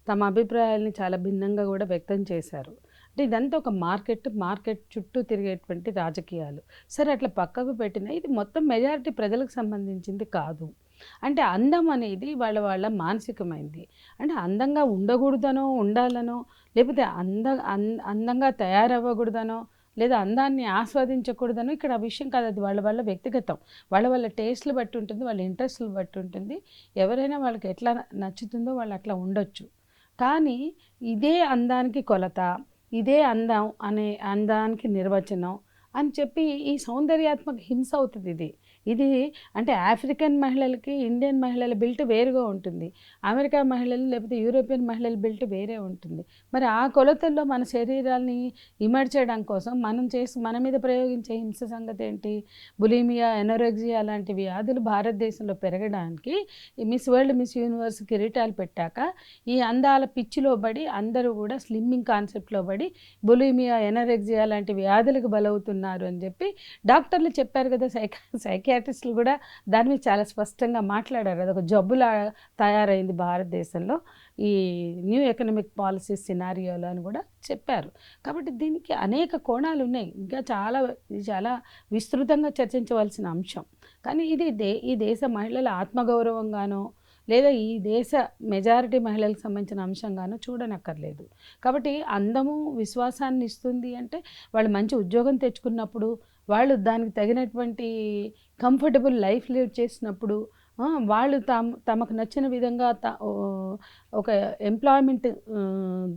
Speaker 4: తమ అభిప్రాయాల్ని చాలా భిన్నంగా కూడా వ్యక్తం చేశారు. అంటే ఇదంతా ఒక మార్కెట్ చుట్టూ తిరిగేటువంటి రాజకీయాలు. సరే, అట్లా పక్కకు పెట్టినా ఇది మొత్తం మెజారిటీ ప్రజలకు సంబంధించింది కాదు. అంటే అందం అనేది వాళ్ళ మానసికమైంది. అంటే అందంగా ఉండకూడదనో, ఉండాలనో, లేకపోతే అందంగా తయారవ్వకూడదనో, లేదా అందాన్ని ఆస్వాదించకూడదనో ఇక్కడ ఆ విషయం కాదు. అది వాళ్ళ వ్యక్తిగతం, వాళ్ళ టేస్ట్లు బట్టి ఉంటుంది, వాళ్ళ ఇంట్రెస్ట్లు బట్టి ఉంటుంది. ఎవరైనా వాళ్ళకి ఎట్లా నచ్చుతుందో వాళ్ళు అట్లా ఉండొచ్చు. కానీ ఇదే అందానికి కొలత, ఇదే అందం అనే అందానికి నిర్వచనం అని చెప్పి ఈ సౌందర్యాత్మక హింస అవుతుంది. ఇది అంటే ఆఫ్రికన్ మహిళలకి ఇండియన్ మహిళల బిల్ట్ వేరుగా ఉంటుంది, అమెరికా మహిళలు లేకపోతే యూరోపియన్ మహిళల బిల్ట్ వేరే ఉంటుంది. మరి ఆ కొలతల్లో మన శరీరాల్ని ఇమర్చడం కోసం మన మీద ప్రయోగించే హింస సంగతి ఏంటి? బులిమియా, ఎనోరెక్సియా లాంటి వ్యాధులు భారతదేశంలో పెరగడానికి ఈ మిస్ వరల్డ్, మిస్ యూనివర్స్ కిరీటాలు పెట్టాక ఈ అందాల పిచ్చిలో పడి అందరూ కూడా స్లిమ్మింగ్ కాన్సెప్ట్లో పడి బులిమియా, ఎనోరెక్సియా లాంటి వ్యాధులకు బలవుతున్నారు అని చెప్పి డాక్టర్లు చెప్పారు కదా. సైకియాట్రిస్టులు కూడా దాని మీద చాలా స్పష్టంగా మాట్లాడారు. అదొక జబ్బులా తయారైంది భారతదేశంలో ఈ న్యూ ఎకనామిక్ పాలసీ సినారియోలో అని కూడా చెప్పారు. కాబట్టి దీనికి అనేక కోణాలు ఉన్నాయి, ఇంకా చాలా విస్తృతంగా చర్చించవలసిన అంశం. కానీ ఇది ఈ దేశ మహిళల ఆత్మగౌరవంగానో, లేదా ఈ దేశ మెజారిటీ మహిళలకు సంబంధించిన అంశంగానో చూడనక్కర్లేదు. కాబట్టి అందము విశ్వాసాన్ని ఇస్తుంది అంటే వాళ్ళు మంచి ఉద్యోగం తెచ్చుకున్నప్పుడు, వాళ్ళు దానికి తగినటువంటి కంఫర్టబుల్ లైఫ్ లీడ్ చేసినప్పుడు, వాళ్ళు తమకు నచ్చిన విధంగా ఒక ఎంప్లాయ్మెంట్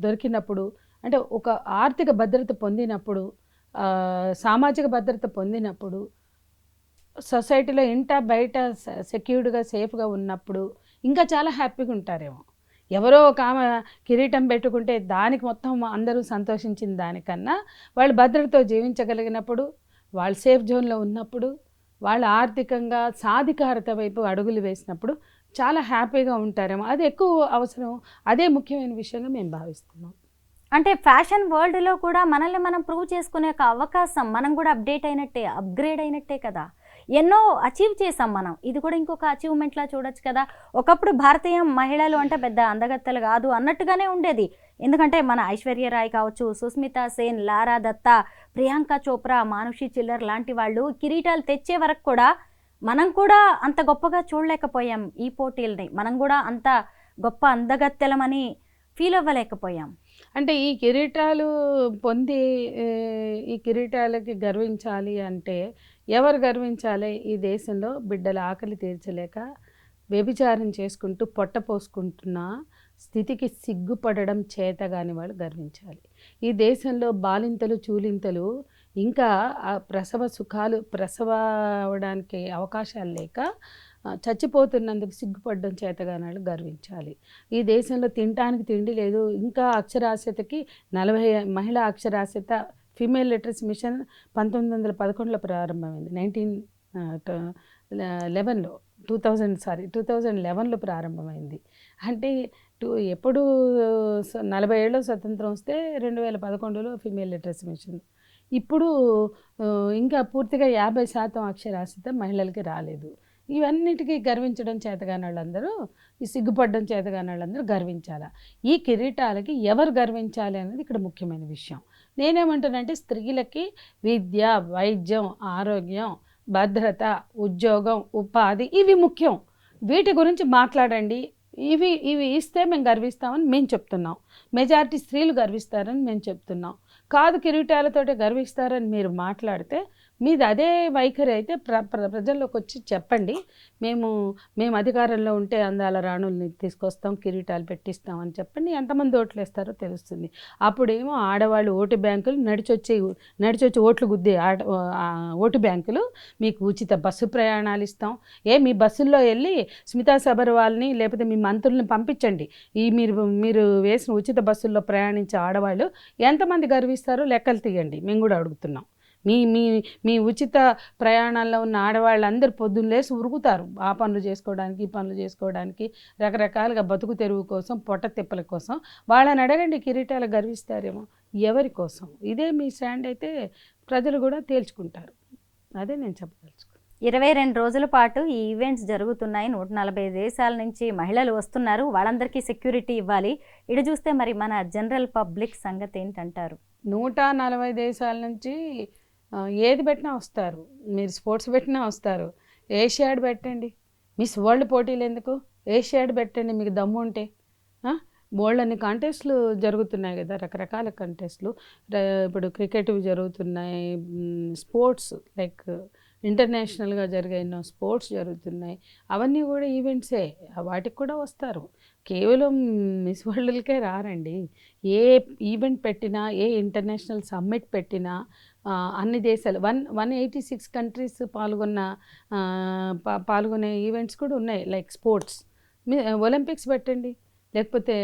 Speaker 4: దొరికినప్పుడు, అంటే ఒక ఆర్థిక భద్రత పొందినప్పుడు, సామాజిక భద్రత పొందినప్పుడు, సొసైటీలో ఇంట బయట సెక్యూర్డ్గా సేఫ్గా ఉన్నప్పుడు ఇంకా చాలా హ్యాపీగా ఉంటారేమో. ఎవరో ఒక ఆమె కిరీటం పెట్టుకుంటే దానికి మొత్తం అందరూ సంతోషించిన దానికన్నా వాళ్ళు భద్రతతో జీవించగలిగినప్పుడు, వాళ్ళు సేఫ్ జోన్లో ఉన్నప్పుడు, వాళ్ళు ఆర్థికంగా సాధికారత వైపు అడుగులు వేసినప్పుడు చాలా హ్యాపీగా ఉంటారేమో. అది ఎక్కువ అవసరం, అదే ముఖ్యమైన విషయంగా మేము భావిస్తున్నాం.
Speaker 2: అంటే ఫ్యాషన్ వరల్డ్లో కూడా మనల్ని మనం ప్రూవ్ చేసుకునే ఒక అవకాశం, మనం కూడా అప్డేట్ అయినట్టే, అప్గ్రేడ్ అయినట్టే కదా. ఎన్నో అచీవ్ చేసాం మనం. ఇది కూడా ఇంకొక అచీవ్మెంట్లా చూడొచ్చు కదా. ఒకప్పుడు భారతీయ మహిళలు అంటే పెద్ద అందగత్తెలు కాదు అన్నట్టుగానే ఉండేది. ఎందుకంటే మన ఐశ్వర్య రాయ్ కావచ్చు, సుస్మితా సేన్, లారా దత్తా, ప్రియాంక చోప్రా, మానుషి చిల్లర్ లాంటి వాళ్ళు కిరీటాలు తెచ్చే వరకు కూడా మనం కూడా అంత గొప్పగా చూడలేకపోయాం ఈ పోటీల్ని. మనం కూడా అంత గొప్ప అందగత్తెలమని ఫీల్ అవ్వలేకపోయాం.
Speaker 4: అంటే ఈ కిరీటాలు పొంది ఈ కిరీటాలకి గర్వించాలి అంటే ఎవరు గర్వించాలి? ఈ దేశంలో బిడ్డల ఆకలి తీర్చలేక వ్యభిచారం చేసుకుంటూ పొట్ట పోసుకుంటున్న స్థితికి సిగ్గుపడడం చేతగాని వాళ్ళు గర్వించాలి. ఈ దేశంలో బాలింతలు చూలింతలు ఇంకా ప్రసవ అవడానికి అవకాశాలు లేక చచ్చిపోతున్నందుకు సిగ్గుపడడం చేతగాని వాళ్ళు గర్వించాలి. ఈ దేశంలో తినడానికి తిండి లేదు, ఇంకా అక్షరాస్యతకి 40 మహిళా అక్షరాస్యత ఫీమేల్ లిటరసీ మిషన్ 1911లో ప్రారంభమైంది. 2011లో ప్రారంభమైంది. అంటే ఎప్పుడు 40 ఏళ్ళు స్వతంత్రం వస్తే 2011లో ఫీమేల్ లిటరసీ మిషన్. ఇప్పుడు ఇంకా పూర్తిగా 50% అక్షరాస్యత మహిళలకి రాలేదు. ఇవన్నిటికీ గర్వించడం చేతగాని వాళ్ళందరూ, ఈ సిగ్గుపడడం చేతగాని వాళ్ళందరూ గర్వించాలా? ఈ కిరీటాలకి ఎవరు గర్వించాలి అనేది ఇక్కడ ముఖ్యమైన విషయం. నేనేమంటానంటే స్త్రీలకి విద్య, వైద్యం, ఆరోగ్యం, భద్రత, ఉద్యోగం, ఉపాధి ఇవి ముఖ్యం. వీటి గురించి మాట్లాడండి. ఇవి ఇస్తే మేము గర్విస్తామని మేము చెప్తున్నాం. మెజారిటీ స్త్రీలు గర్విస్తారని మేము చెప్తున్నాం. కాదు కిరీటాలతోటే గర్విస్తారని మీరు మాట్లాడితే మీది అదే వైఖరి అయితే ప్రజల్లోకి వచ్చి చెప్పండి. మేము అధికారంలో ఉంటే అందాల రాణుల్ని తీసుకొస్తాం, కిరీటాలు పెట్టిస్తాం అని చెప్పండి. ఎంతమంది ఓట్లు వేస్తారో తెలుస్తుంది. అప్పుడేమో ఆడవాళ్ళు ఓటు బ్యాంకులు నడిచొచ్చి ఓట్లు గుద్దే ఓటు బ్యాంకులు మీకు ఉచిత బస్సు ప్రయాణాలు ఇస్తాం. మీ బస్సుల్లో వెళ్ళి స్మితా సబర్వాల్ని లేకపోతే మీ మంత్రుల్ని పంపించండి. మీరు వేసిన ఉచిత బస్సుల్లో ప్రయాణించే ఆడవాళ్ళు ఎంతమంది గర్విస్తారో లెక్కలు తీయండి. మేము కూడా అడుగుతున్నాం. మీ ఉచిత ప్రయాణాల్లో ఉన్న ఆడవాళ్ళందరూ పొద్దున్న లేసి ఉరుకుతారు ఆ పనులు చేసుకోవడానికి, ఈ పనులు చేసుకోవడానికి, రకరకాలుగా బతుకు తెరువు కోసం, పొట్ట తిప్పల కోసం. వాళ్ళని అడగండి, కిరీటాలు గర్విస్తారేమో. ఎవరి కోసం? ఇదే మీ స్టాండ్ అయితే ప్రజలు కూడా తేల్చుకుంటారు. అదే నేను చెప్పదలుచుకున్నాను.
Speaker 2: 22 రోజుల పాటు ఈ ఈవెంట్స్ జరుగుతున్నాయి. 140 దేశాల నుంచి మహిళలు వస్తున్నారు. వాళ్ళందరికీ సెక్యూరిటీ ఇవ్వాలి. ఇటు చూస్తే మరి మన జనరల్ పబ్లిక్ సంగతి ఏంటంటారు?
Speaker 4: 140 దేశాల నుంచి ఏది పెట్టినా వస్తారు. మీరు స్పోర్ట్స్ పెట్టినా వస్తారు. ఏషియాడ్ పెట్టండి. మిస్ వరల్డ్ పోటీలు ఎందుకు? ఏషియాడ్ పెట్టండి మీకు దమ్ము ఉంటే. బోల్డ్ అన్ని కాంటెస్ట్లు జరుగుతున్నాయి కదా, రకరకాల కాంటెస్ట్లు. ఇప్పుడు క్రికెట్ జరుగుతున్నాయి, స్పోర్ట్స్ లైక్ ఇంటర్నేషనల్గా జరిగే ఎన్నో స్పోర్ట్స్ జరుగుతున్నాయి. అవన్నీ కూడా ఈవెంట్సే. వాటికి కూడా వస్తారు. కేవలం మిస్ వరల్డ్కే రారండి. ఏ ఈవెంట్ పెట్టినా, ఏ ఇంటర్నేషనల్ సమ్మిట్ పెట్టినా అన్ని దేశాలు 186 కంట్రీస్ పాల్గొనే ఈవెంట్స్ కూడా ఉన్నాయి. లైక్ స్పోర్ట్స్, ఒలింపిక్స్ పెట్టండి, లేకపోతే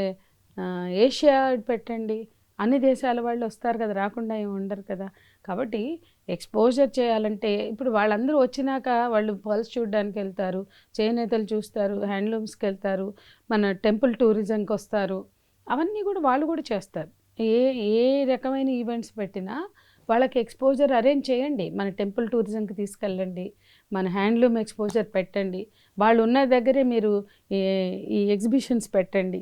Speaker 4: ఏషియా పెట్టండి. అన్ని దేశాల వాళ్ళు వస్తారు కదా, రాకుండా ఏమి ఉండరు కదా. కాబట్టి ఎక్స్పోజర్ చేయాలంటే ఇప్పుడు వాళ్ళందరూ వచ్చినాక వాళ్ళు పల్స్ చూడడానికి వెళ్తారు, చేనేతలు చూస్తారు, హ్యాండ్లూమ్స్కి వెళ్తారు, మన టెంపుల్ టూరిజంకి వస్తారు. అవన్నీ కూడా వాళ్ళు కూడా చేస్తారు. ఏ రకమైన ఈవెంట్స్ పెట్టినా వాళ్ళకి ఎక్స్పోజర్ అరేంజ్ చేయండి. మన టెంపుల్ టూరిజంకి తీసుకెళ్ళండి, మన హ్యాండ్లూమ్ ఎక్స్పోజర్ పెట్టండి. వాళ్ళు ఉన్న దగ్గరే మీరు ఈ ఎగ్జిబిషన్స్ పెట్టండి.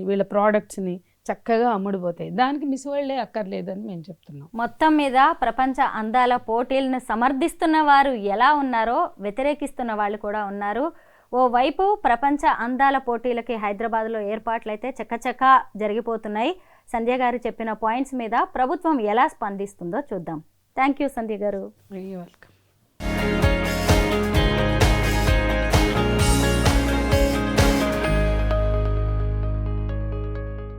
Speaker 4: వీళ్ళ ప్రోడక్ట్స్ని చక్కగా అమ్ముడుపోతాయి. దానికి మిస్ వరల్డే అక్కర్లేదని మేము చెప్తున్నాం.
Speaker 2: మొత్తం మీద ప్రపంచ అందాల పోటీలను సమర్థిస్తున్న వారు ఎలా ఉన్నారో వ్యతిరేకిస్తున్న వాళ్ళు కూడా ఉన్నారు. ఓవైపు ప్రపంచ అందాల పోటీలకి హైదరాబాద్లో ఏర్పాట్లయితే చకచకా జరిగిపోతున్నాయి. సంధ్య గారు చెప్పిన పాయింట్స్ మీద ప్రభుత్వం ఎలా స్పందిస్తుందో చూద్దాం. థ్యాంక్ యూ సంధ్య గారు.
Speaker 4: వెల్కమ్.